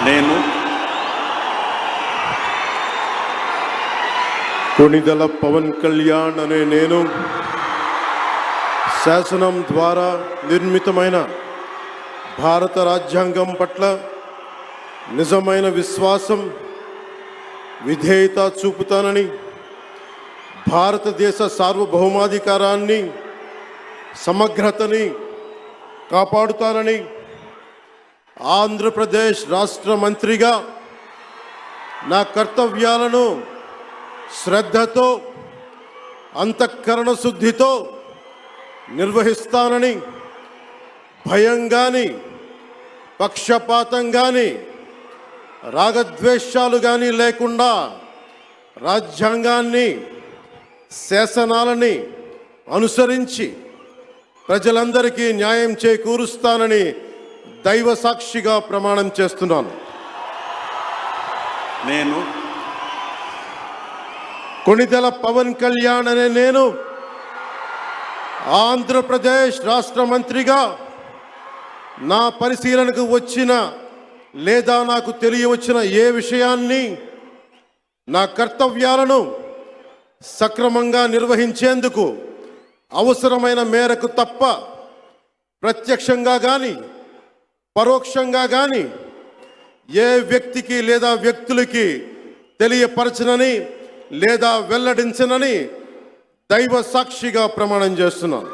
నేను కొణిదెల పవన్ కళ్యాణ్ అనే నేను శాసనం ద్వారా నిర్మితమైన భారత రాజ్యాంగం పట్ల నిజమైన విశ్వాసం, విధేయత చూపుతానని, భారతదేశ సార్వభౌమాధికారాన్ని, సమగ్రతని కాపాడుతానని, ఆంధ్రప్రదేశ్ రాష్ట్ర మంత్రిగా నా కర్తవ్యాలను శ్రద్ధతో, అంతఃకరణ శుద్ధితో నిర్వహిస్తానని, భయం కానీ, పక్షపాతం కానీ, రాగద్వేషాలు కానీ లేకుండా రాజ్యాంగాన్ని, శాసనాలని అనుసరించి ప్రజలందరికీ న్యాయం చేకూరుస్తానని దైవ సాక్షిగా ప్రమాణం చేస్తున్నాను. నేను కొణిదెల పవన్ కళ్యాణ్ అనే నేను ఆంధ్రప్రదేశ్ రాష్ట్ర మంత్రిగా నా పరిశీలనకు వచ్చిన లేదా నాకు తెలియవచ్చిన ఏ విషయాన్ని, నా కర్తవ్యాలను సక్రమంగా నిర్వహించేందుకు అవసరమైన మేరకు తప్ప ప్రత్యక్షంగా కానీ పరోక్షంగా కానీ ఏ వ్యక్తికి లేదా వ్యక్తులకి తెలియపరచనని లేదా వెల్లడించనని దైవ సాక్షిగా ప్రమాణం చేస్తున్నాను.